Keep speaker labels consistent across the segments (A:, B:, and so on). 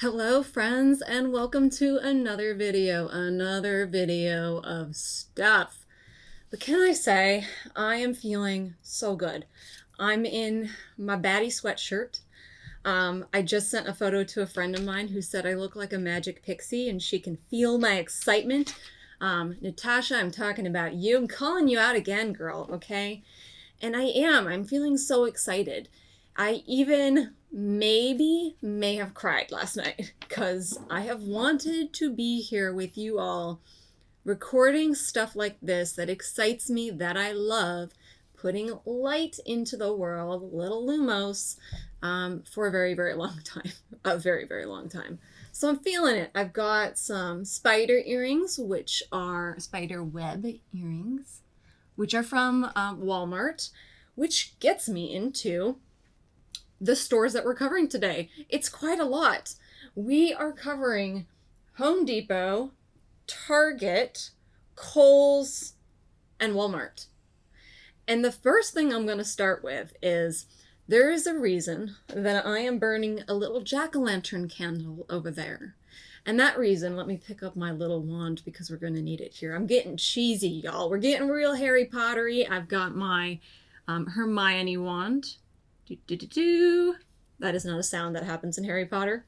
A: Hello friends, and welcome to another video of stuff. But can I say, I am feeling so good. I'm in my baddie sweatshirt. I just sent a photo to a friend of mine who said I look like a magic pixie and she can feel my excitement. Natasha, I'm talking about you. I'm calling you out again, girl, okay? And I'm feeling so excited. I even may have cried last night because I have wanted to be here with you all recording stuff like this that excites me, that I love, putting light into the world, little Lumos, for a very, very long time. A very, very long time. So I'm feeling it. I've got some spider earrings, which are spider web earrings, which are from Walmart, which gets me into the stores that we're covering today. It's quite a lot. We are covering Home Depot, Target, Kohl's, and Walmart. And the first thing I'm going to start with is there is a reason that I am burning a little jack-o'-lantern candle over there. And that reason, let me pick up my little wand because we're going to need it here. I'm getting cheesy, y'all. We're getting real Harry Pottery. I've got my Hermione wand. That is not a sound that happens in Harry Potter.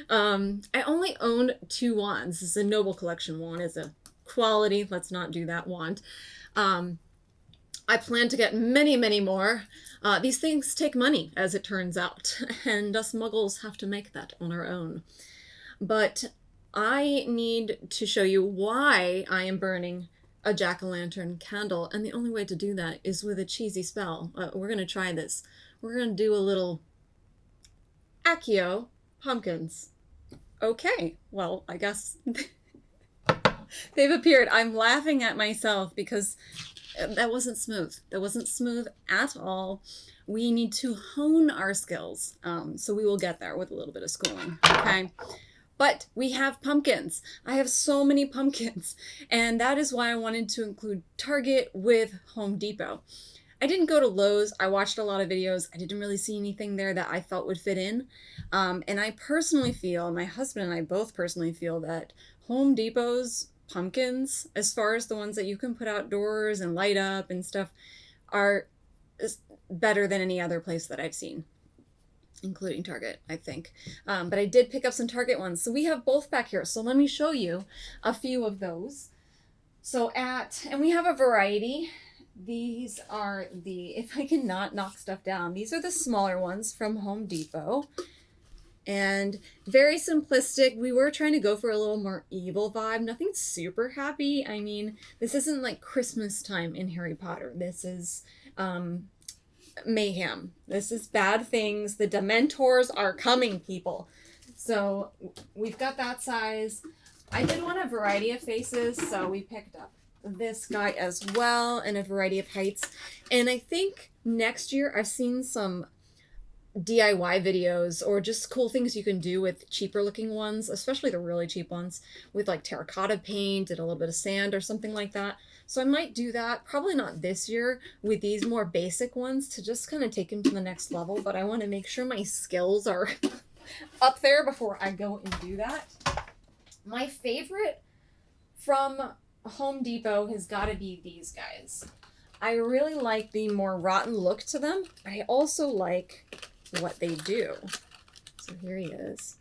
A: I only own 2 wands. This is a Noble Collection wand. It's a quality. Let's not do that wand. I plan to get many, many more. These things take money, as it turns out, and us muggles have to make that on our own. But I need to show you why I am burning a jack-o'-lantern candle, and the only way to do that is with a cheesy spell. We're going to try this. We're going to do a little Accio pumpkins. Okay, well, I guess they've appeared. I'm laughing at myself because that wasn't smooth. That wasn't smooth at all. We need to hone our skills, so we will get there with a little bit of schooling, okay? But we have pumpkins. I have so many pumpkins, and that is why I wanted to include Target with Home Depot. I didn't go to Lowe's. I watched a lot of videos. I didn't really see anything there that I felt would fit in. And I personally feel, my husband and I both personally feel that Home Depot's pumpkins, as far as the ones that you can put outdoors and light up and stuff, are better than any other place that I've seen, including Target, I think. But I did pick up some Target ones. So we have both back here. So let me show you a few of those. And we have a variety. These are if I can not knock stuff down, these are the smaller ones from Home Depot. And very simplistic. We were trying to go for a little more evil vibe. Nothing super happy. I mean, this isn't like Christmas time in Harry Potter. This is mayhem. This is bad things. The Dementors are coming, people. So we've got that size. I did want a variety of faces, so we picked up this guy as well in a variety of heights. And I think next year, I've seen some DIY videos or just cool things you can do with cheaper looking ones, especially the really cheap ones, with like terracotta paint and a little bit of sand or something like that. So I might do that, probably not this year, with these more basic ones to just kind of take them to the next level. But I want to make sure my skills are up there before I go and do that. My favorite from Home Depot has got to be these guys. I really like the more rotten look to them. I also like what they do. So here he is.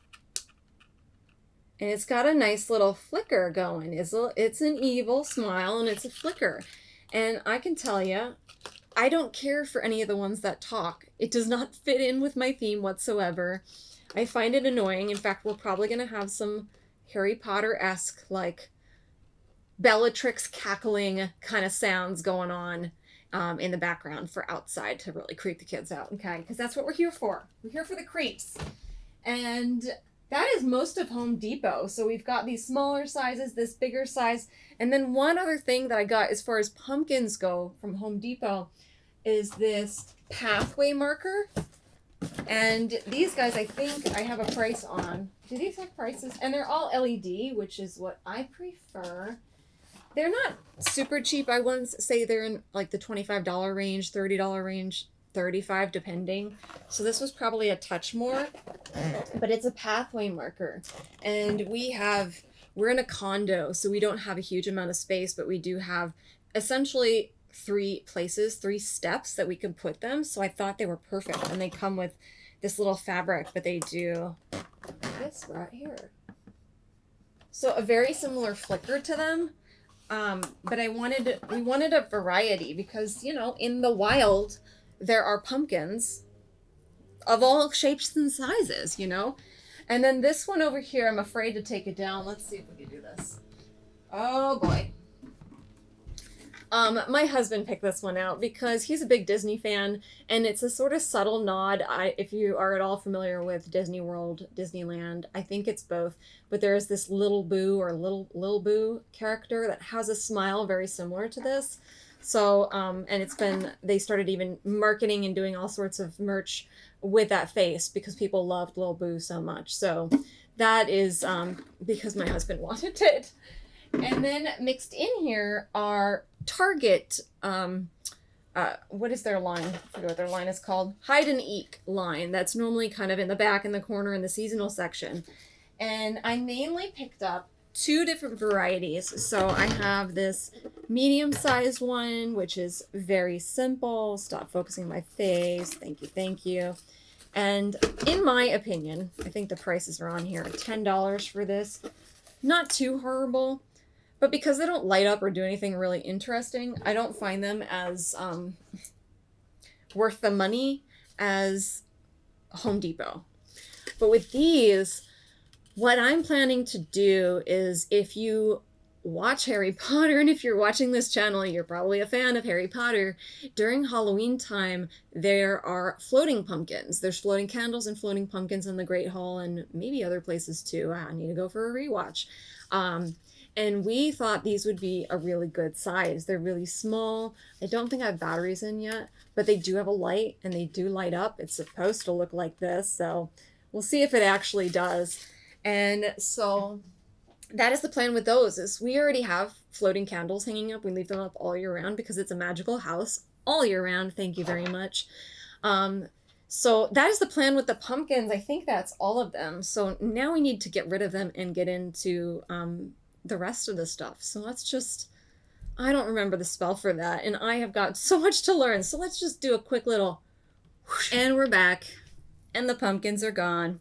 A: And it's got a nice little flicker going. It's an evil smile and it's a flicker. And I can tell you, I don't care for any of the ones that talk. It does not fit in with my theme whatsoever. I find it annoying. In fact, we're probably going to have some Harry Potter-esque, like, Bellatrix cackling kind of sounds going on in the background for outside to really creep the kids out, okay? Because that's what we're here for. We're here for the creeps. And that is most of Home Depot. So we've got these smaller sizes, this bigger size. And then one other thing that I got as far as pumpkins go from Home Depot is this pathway marker. And these guys, I think I have a price on. Do these have prices? And they're all LED, which is what I prefer. They're not super cheap. I wouldn't say they're in like the $25 range, $30 range. $35 depending. So this was probably a touch more, but it's a pathway marker. And we're in a condo, so we don't have a huge amount of space, but we do have essentially 3 steps that we can put them. So I thought they were perfect, and they come with this little fabric, but they do this right here. So a very similar flicker to them. But we wanted a variety because, you know, in the wild, there are pumpkins of all shapes and sizes, you know? And then this one over here, I'm afraid to take it down. Let's see if we can do this. Oh boy. My husband picked this one out because he's a big Disney fan, and it's a sort of subtle nod. If you are at all familiar with Disney World, Disneyland, I think it's both, but there's this Little Boo or Little Boo character that has a smile very similar to this. So, and they started even marketing and doing all sorts of merch with that face because people loved Little Boo so much. So that is because my husband wanted it. And then mixed in here are Target, what is their line? I forget what their line is called. Hide and Eek line. That's normally kind of in the back in the corner in the seasonal section. And I mainly picked up 2 different varieties. So I have this medium-sized one, which is very simple. Stop focusing on my face. Thank you, thank you. And in my opinion, I think the prices are on here. $10 for this. Not too horrible. But because they don't light up or do anything really interesting, I don't find them as worth the money as Home Depot. But with these, what I'm planning to do is, if you watch Harry Potter, and if you're watching this channel, you're probably a fan of Harry Potter, during Halloween time, there are floating pumpkins. There's floating candles and floating pumpkins in the Great Hall and maybe other places too. I need to go for a rewatch. And we thought these would be a really good size. They're really small. I don't think I have batteries in yet, but they do have a light and they do light up. It's supposed to look like this, so we'll see if it actually does. And so that is the plan with those, is we already have floating candles hanging up. We leave them up all year round because it's a magical house all year round. Thank you very much. So that is the plan with the pumpkins. I think that's all of them. So now we need to get rid of them and get into the rest of the stuff. So let's just, I don't remember the spell for that, and I have got so much to learn. So let's just do a quick little whoosh, and we're back, and the pumpkins are gone.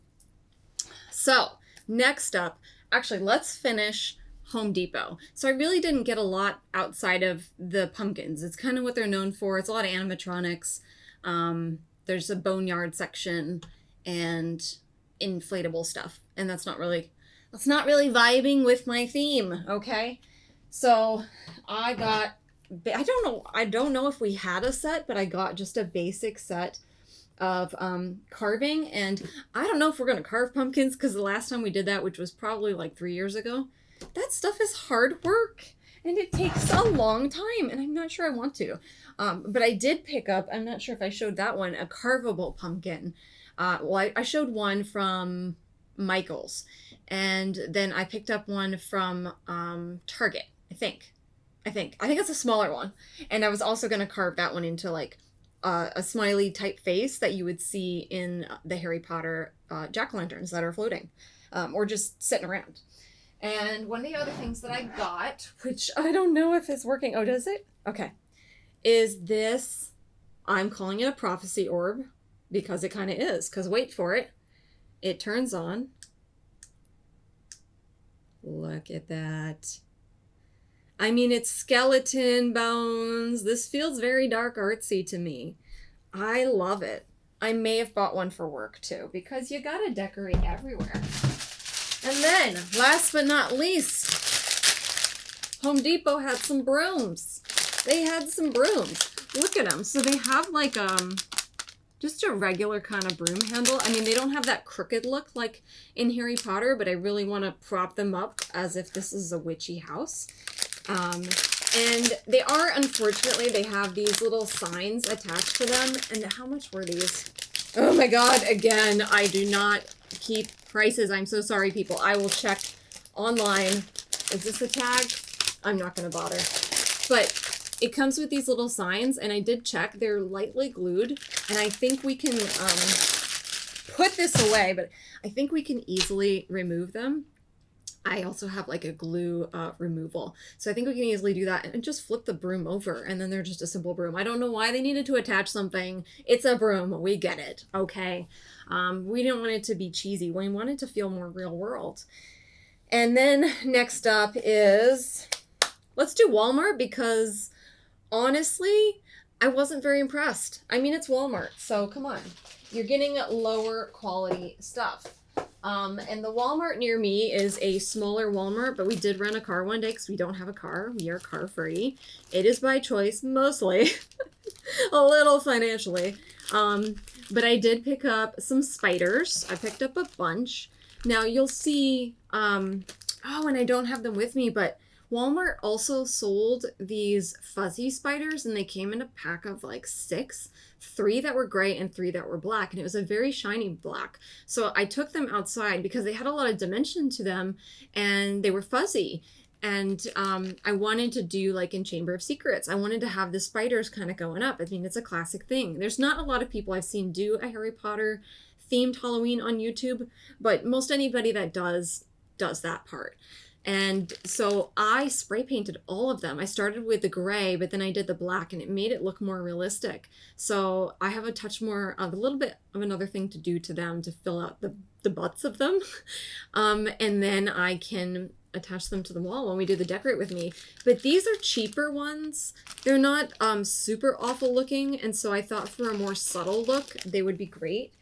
A: So next up, actually, let's finish Home Depot. So I really didn't get a lot outside of the pumpkins. It's kind of what they're known for. It's a lot of animatronics. There's a boneyard section and inflatable stuff, and that's not really vibing with my theme, okay? So I don't know if we had a set, but I got just a basic set of carving, and I don't know if we're gonna carve pumpkins because the last time we did that, which was probably like 3 years ago, that stuff is hard work and it takes a long time, and I'm not sure I want to. But I did pick up, I'm not sure if I showed that one, a carvable pumpkin. I showed one from Michael's, and then I picked up one from Target, I think it's a smaller one, and I was also going to carve that one into like a smiley type face that you would see in the Harry Potter jack-o'-lanterns that are floating or just sitting around. And one of the other things that I got, which I don't know if it's working, oh, does it? Okay, is this, I'm calling it a prophecy orb because it kind of is, because wait for it, it turns on. Look at that. I mean, it's skeleton bones. This feels very dark artsy to me. I love it. I may have bought one for work too, because you gotta decorate everywhere. And then, last but not least, Home Depot had some brooms. They had some brooms. Look at them. So they have like just a regular kind of broom handle. I mean, they don't have that crooked look like in Harry Potter, but I really want to prop them up as if this is a witchy house. And they are, unfortunately, they have these little signs attached to them. And how much were these? Oh my God, again, I do not keep prices. I'm so sorry, people. I will check online. Is this a tag? I'm not going to bother. But it comes with these little signs, and I did check. They're lightly glued. And I think we can put this away, but I think we can easily remove them. I also have like a glue removal. So I think we can easily do that and just flip the broom over, and then they're just a simple broom. I don't know why they needed to attach something. It's a broom. We get it. Okay. We didn't want it to be cheesy. We wanted to feel more real world. And then next up is, let's do Walmart, because honestly, I wasn't very impressed. I mean, it's Walmart, so come on. You're getting lower quality stuff. And the Walmart near me is a smaller Walmart, but we did rent a car one day because we don't have a car. We are car free. It is by choice, mostly. A little financially. But I did pick up some spiders. I picked up a bunch. Now you'll see, and I don't have them with me, but Walmart also sold these fuzzy spiders, and they came in a pack of like 6. 3 that were gray and 3 that were black, and it was a very shiny black. So I took them outside because they had a lot of dimension to them, and they were fuzzy. And I wanted to do like in Chamber of Secrets, I wanted to have the spiders kind of going up. I mean, it's a classic thing. There's not a lot of people I've seen do a Harry Potter themed Halloween on YouTube, but most anybody that does that part. And so I spray painted all of them. I started with the gray, but then I did the black, and it made it look more realistic. So I have a touch more of a little bit of another thing to do to them to fill out the butts of them. And then I can attach them to the wall when we do the decorate with me. But these are cheaper ones. They're not super awful looking. And so I thought for a more subtle look, they would be great.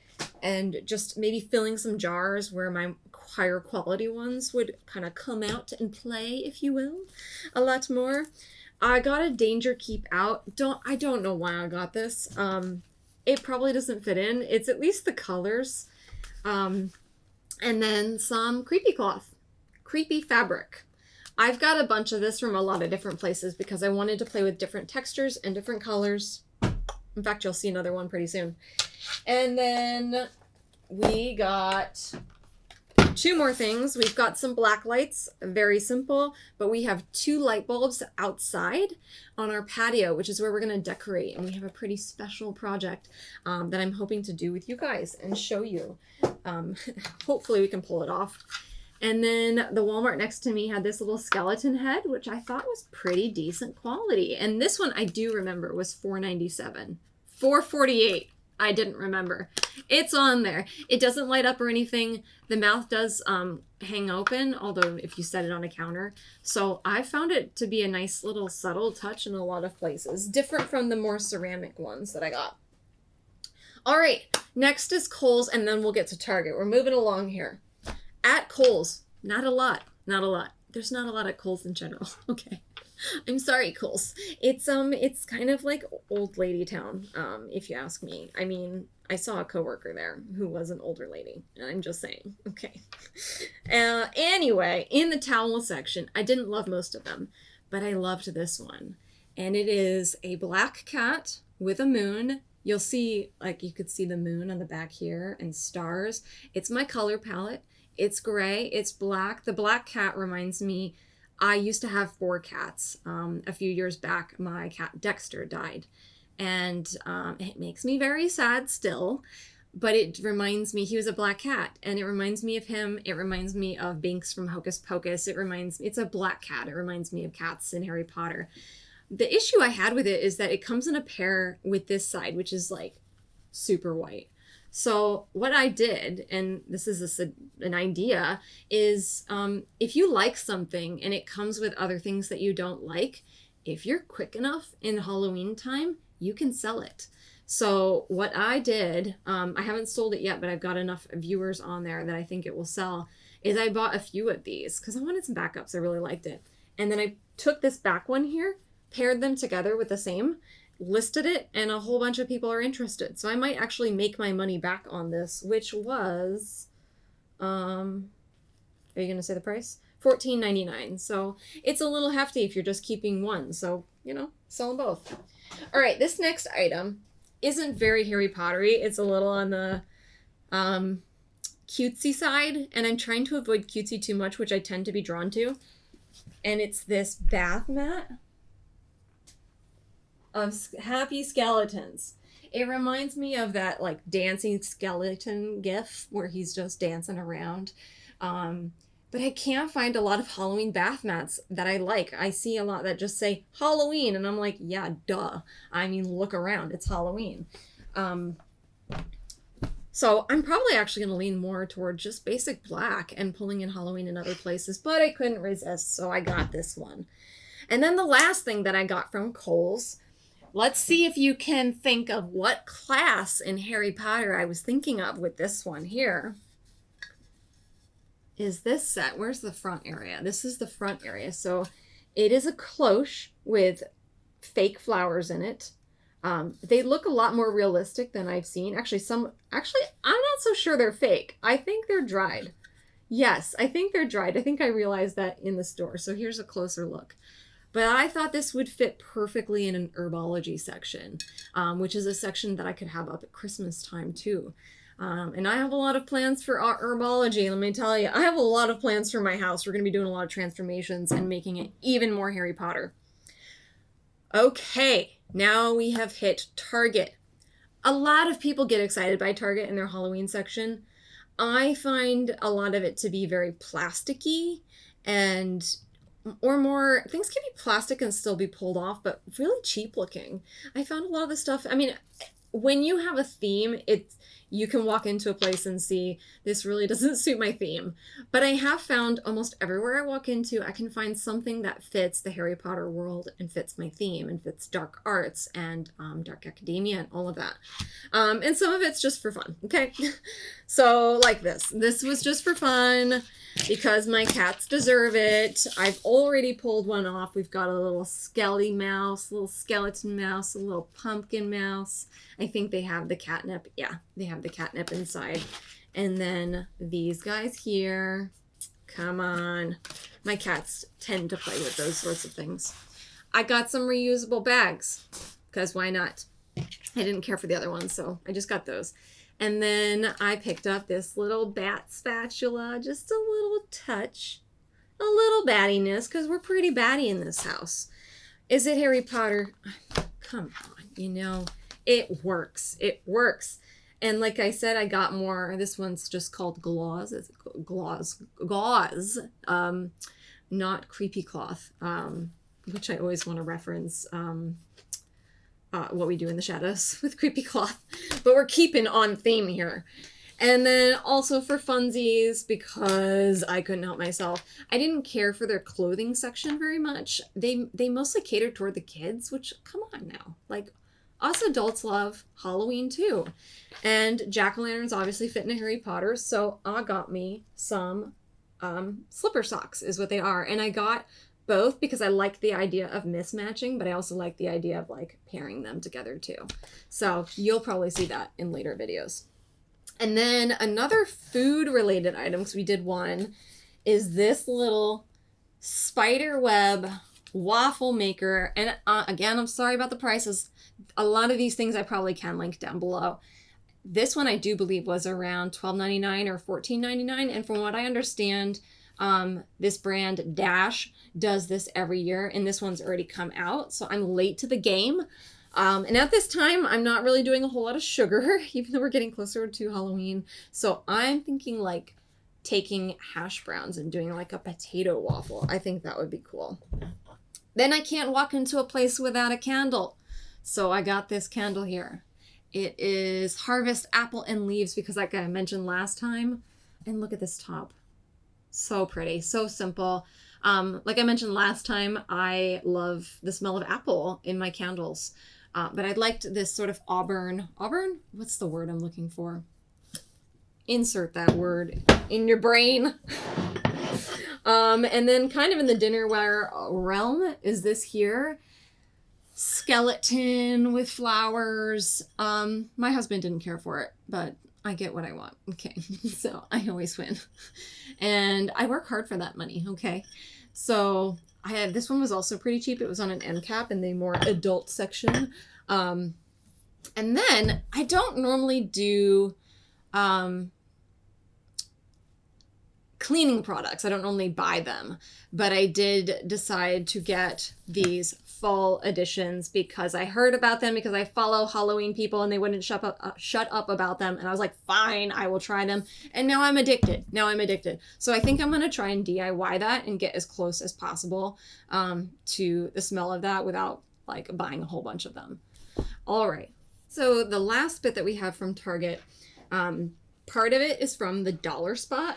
A: And just maybe filling some jars where my higher quality ones would kind of come out and play, if you will, a lot more. I got a Danger Keep Out. I don't know why I got this. It probably doesn't fit in. It's at least the colors. And then some creepy cloth, creepy fabric. I've got a bunch of this from a lot of different places because I wanted to play with different textures and different colors. In fact, you'll see another one pretty soon. And then we got 2 more things. We've got some black lights, very simple, but we have 2 light bulbs outside on our patio, which is where we're going to decorate. And we have a pretty special project that I'm hoping to do with you guys and show you. Hopefully we can pull it off. And then the Walmart next to me had this little skeleton head, which I thought was pretty decent quality. And this one I do remember was $4.97. $4.48. I didn't remember. It's on there. It doesn't light up or anything. The mouth does hang open, although if you set it on a counter. So I found it to be a nice little subtle touch in a lot of places. Different from the more ceramic ones that I got. All right, next is Kohl's, and then we'll get to Target. We're moving along here. At Kohl's, not a lot. There's not a lot at Kohl's in general. Okay. I'm sorry, Kohls. It's kind of like old lady town, if you ask me. I mean, I saw a coworker there who was an older lady. I'm just saying. Okay. Anyway, in the towel section, I didn't love most of them, but I loved this one. And it is a black cat with a moon. You'll see, like, you could see the moon on the back here and stars. It's my color palette. It's gray. It's black. The black cat reminds me, I used to have 4 cats. A few years back, my cat Dexter died. And it makes me very sad still. But it reminds me, he was a black cat. And it reminds me of him. It reminds me of Binks from Hocus Pocus. It's a black cat. It reminds me of cats in Harry Potter. The issue I had with it is that it comes in a pair with this side, which is like super white. So what I did, and this is an idea, is if you like something and it comes with other things that you don't like, if you're quick enough in Halloween time, you can sell it. So what I did, I haven't sold it yet, but I've got enough viewers on there that I think it will sell, is I bought a few of these because I wanted some backups. I really liked it. And then I took this back one here, paired them together with the same, listed it, and a whole bunch of people are interested. So I might actually make my money back on this, which was, are you going to say the price? $14.99. So it's a little hefty if you're just keeping one. So, sell them both. All right, this next item isn't very Harry Pottery. It's a little on the cutesy side, and I'm trying to avoid cutesy too much, which I tend to be drawn to. And it's this bath mat of happy skeletons. It reminds me of that like dancing skeleton gif where he's just dancing around. But I can't find a lot of Halloween bath mats that I like. I see a lot that just say Haul-o-ween, and I'm like, yeah, duh. I mean, look around, it's Halloween. So I'm probably actually going to lean more toward just basic black and pulling in Halloween in other places, but I couldn't resist, so I got this one. And then the last thing that I got from Kohl's, let's see if you can think of what class in Harry Potter I was thinking of with this one here. Is this set. Where's the front area? This is the front area. So it is a cloche with fake flowers in it. They look a lot more realistic than I've seen. Actually, I'm not so sure they're fake. I think they're dried. Yes, I think they're dried. I think I realized that in the store. So here's a closer look. But I thought this would fit perfectly in an herbology section, which is a section that I could have up at Christmas time too. And I have a lot of plans for herbology. Let me tell you, I have a lot of plans for my house. We're going to be doing a lot of transformations and making it even more Harry Potter. Okay, now we have hit Target. A lot of people get excited by Target in their Halloween section. I find a lot of it to be very plasticky and or more, things can be plastic and still be pulled off, but really cheap looking. I found a lot of the stuff, I mean, when you have a theme, you can walk into a place and see, this really doesn't suit my theme. But I have found almost everywhere I walk into, I can find something that fits the Harry Potter world and fits my theme and fits dark arts and dark academia and all of that. And some of it's just for fun, okay? So like this. This was just for fun because my cats deserve it. I've already pulled one off. We've got a little skelly mouse, a little skeleton mouse, a little pumpkin mouse. I think they have the catnip. Yeah, they have the catnip inside. And then these guys here. Come on. My cats tend to play with those sorts of things. I got some reusable bags because why not? I didn't care for the other ones, so I just got those. And then I picked up this little bat spatula, just a little touch, a little battiness, because we're pretty batty in this house. Is it Harry Potter? Come on, you know, it works. It works. And like I said, I got more. This one's just called Gauze. It's Gauze, not Creepy Cloth, which I always want to reference. What we do in the shadows with Creepy Cloth, but we're keeping on theme here. And then also for funsies, because I couldn't help myself, I didn't care for their clothing section very much. They mostly catered toward the kids, which, come on now, like us adults love Halloween too. And jack-o'-lanterns obviously fit in a Harry Potter, so I got me some slipper socks is what they are. And I got both because I like the idea of mismatching, but I also like the idea of like pairing them together too. So you'll probably see that in later videos. And then another food related item, because we did one, is this little spider web waffle maker. And again, I'm sorry about the prices. A lot of these things I probably can link down below. This one I do believe was around $12.99 or $14.99. And from what I understand, this brand Dash does this every year, and this one's already come out, so I'm late to the game. And at this time, I'm not really doing a whole lot of sugar, even though we're getting closer to Halloween. So I'm thinking like taking hash browns and doing like a potato waffle. I think that would be cool. Then I can't walk into a place without a candle. So I got this candle here. It is Harvest Apple and Leaves because like I mentioned last time. And look at this top. So pretty, so simple. Like I mentioned last time, I love the smell of apple in my candles. But I liked this sort of auburn, what's the word I'm looking for? Insert that word in your brain. And then kind of in the dinnerware realm is this here. Skeleton with flowers. My husband didn't care for it, but I get what I want. Okay. So I always win. And I work hard for that money. Okay. So this one was also pretty cheap. It was on an end cap in the more adult section. And then I don't normally do, cleaning products. I don't normally buy them, but I did decide to get these fall editions because I heard about them, because I follow Haul-o-ween people and they wouldn't shut up about them. And I was like, fine, I will try them. And now I'm addicted. So I think I'm going to try and DIY that and get as close as possible to the smell of that without like buying a whole bunch of them. All right. So the last bit that we have from Target, part of it is from the dollar spot,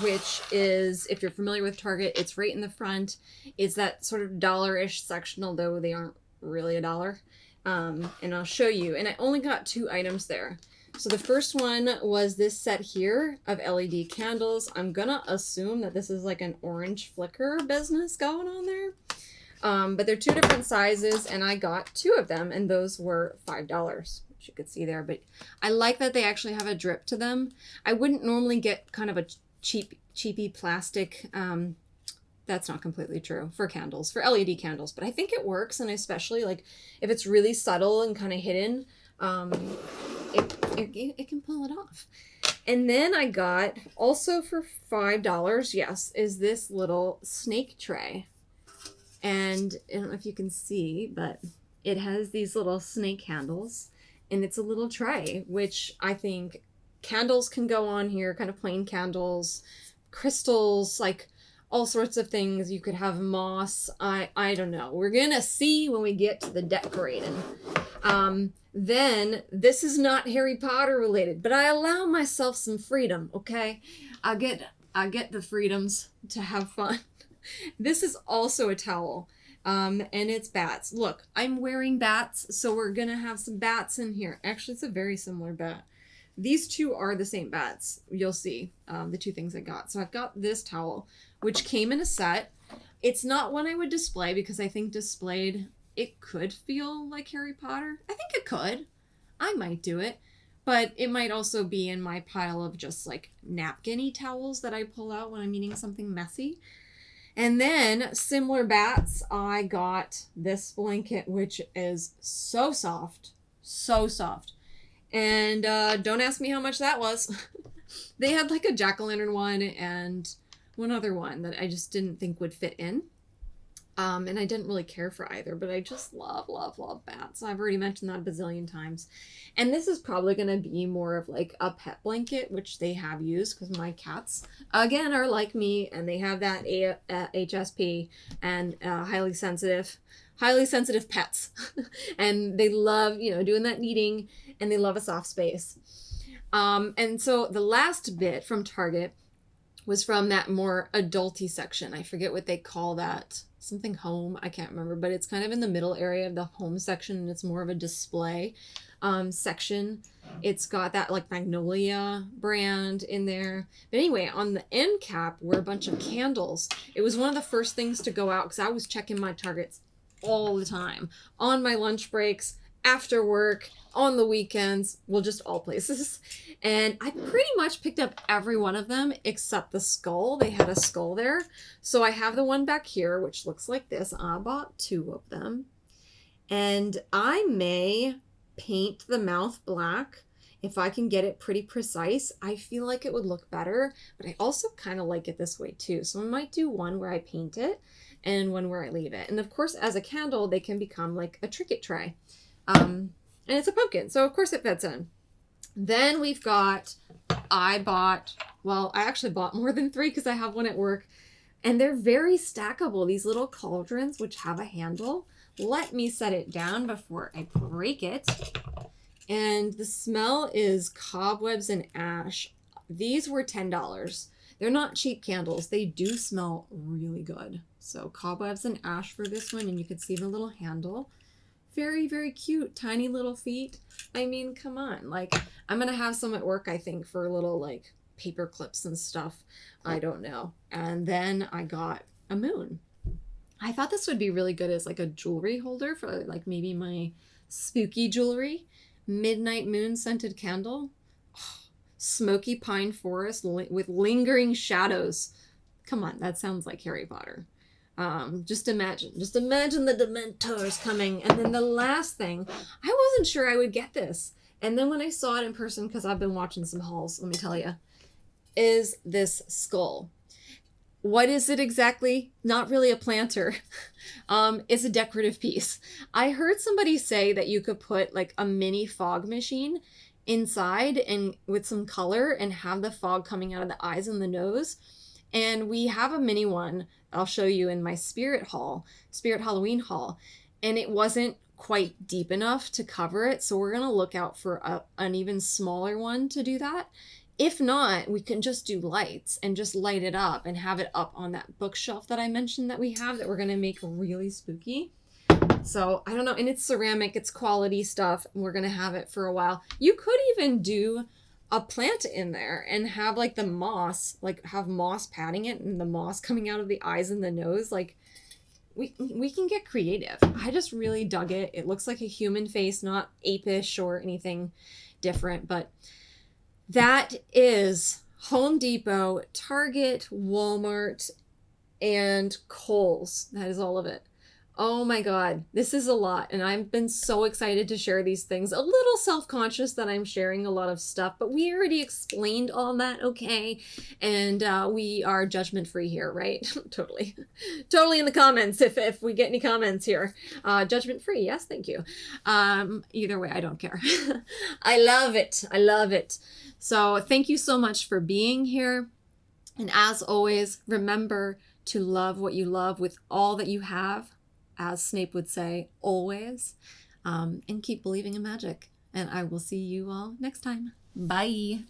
A: which is, if you're familiar with Target, it's right in the front. It's that sort of dollar-ish section, although they aren't really $1. And I'll show you. And I only got 2 items there. So the first one was this set here of LED candles. I'm gonna assume that this is like an orange flicker business going on there. But they're 2 different sizes, and I got 2 of them, and those were $5, which you could see there. But I like that they actually have a drip to them. I wouldn't normally get kind of a cheapy plastic, that's not completely true, for candles, for LED candles, but I think it works, and especially like if it's really subtle and kind of hidden, it can pull it off. And then I got, also for $5, yes, is this little snake tray. And I don't know if you can see, but it has these little snake handles, and it's a little tray, which I think candles can go on here, kind of plain candles, crystals, like all sorts of things. You could have moss. I don't know. We're going to see when we get to the decorating. Then this is not Harry Potter related, but I allow myself some freedom, okay? I get the freedoms to have fun. This is also a towel, and it's bats. Look, I'm wearing bats, so we're gonna have some bats in here. Actually, it's a very similar bat. These 2 are the same bats. You'll see the 2 things I got. So I've got this towel, which came in a set. It's not one I would display because I think displayed, it could feel like Harry Potter. I think it could. I might do it. But it might also be in my pile of just like napkin-y towels that I pull out when I'm eating something messy. And then, similar bats, I got this blanket, which is so soft. So soft. And don't ask me how much that was. They had like a jack-o'-lantern one and one other one that I just didn't think would fit in. And I didn't really care for either, but I just love bats. I've already mentioned that a bazillion times. And this is probably going to be more of like a pet blanket, which they have used because my cats, again, are like me, and they have that HSP and highly sensitive pets. And they love, doing that kneading, and they love a soft space. And so the last bit from Target was from that more adulty section. I forget what they call that. Something home, I can't remember, but it's kind of in the middle area of the home section, and it's more of a display section. It's got that like Magnolia brand in there. But anyway, on the end cap were a bunch of candles. It was one of the first things to go out because I was checking my Targets all the time, on my lunch breaks, after work, on the weekends, well, just all places. And I pretty much picked up every one of them except the skull. They had a skull there. So I have the one back here, which looks like this. I bought 2 of them. And I may paint the mouth black if I can get it pretty precise. I feel like it would look better, but I also kind of like it this way too. So I might do one where I paint it and one where I leave it. And of course, as a candle, they can become like a trinket tray. And it's a pumpkin, so of course it fits in. Then we've got, I actually bought more than 3 because I have one at work, and they're very stackable, these little cauldrons which have a handle. Let me set it down before I break it. And the smell is cobwebs and ash. These were $10. They're not cheap candles. They do smell really good. So cobwebs and ash for this one, and you can see the little handle. Very, very cute, tiny little feet. I mean, come on. Like, I'm going to have some at work, I think, for little, like, paper clips and stuff. I don't know. And then I got a moon. I thought this would be really good as, like, a jewelry holder for, like, maybe my spooky jewelry. Midnight moon scented candle. Oh, smoky pine forest with lingering shadows. Come on, that sounds like Harry Potter. Just imagine the Dementors coming. And then the last thing, I wasn't sure I would get this. And then when I saw it in person, because I've been watching some hauls, let me tell you, is this skull. What is it exactly? Not really a planter. It's a decorative piece. I heard somebody say that you could put like a mini fog machine inside and with some color and have the fog coming out of the eyes and the nose. And we have a mini one I'll show you in my Spirit Halloween haul. And it wasn't quite deep enough to cover it. So we're going to look out for an even smaller one to do that. If not, we can just do lights and just light it up and have it up on that bookshelf that I mentioned that we have that we're going to make really spooky. So I don't know. And it's ceramic. It's quality stuff. And we're going to have it for a while. You could even do a plant in there and have like the moss, like have moss padding it and the moss coming out of the eyes and the nose. Like we can get creative. I just really dug it. It looks like a human face, not apish or anything different, but that is Home Depot, Target, Walmart, and Kohl's. That is all of it. Oh my God, this is a lot. And I've been so excited to share these things. A little self-conscious that I'm sharing a lot of stuff, but we already explained all that, okay? And we are judgment-free here, right? Totally. Totally in the comments if we get any comments here. Judgment-free, yes, thank you. Either way, I don't care. I love it. I love it. So thank you so much for being here. And as always, remember to love what you love with all that you have, as Snape would say, always, and keep believing in magic. And I will see you all next time. Bye.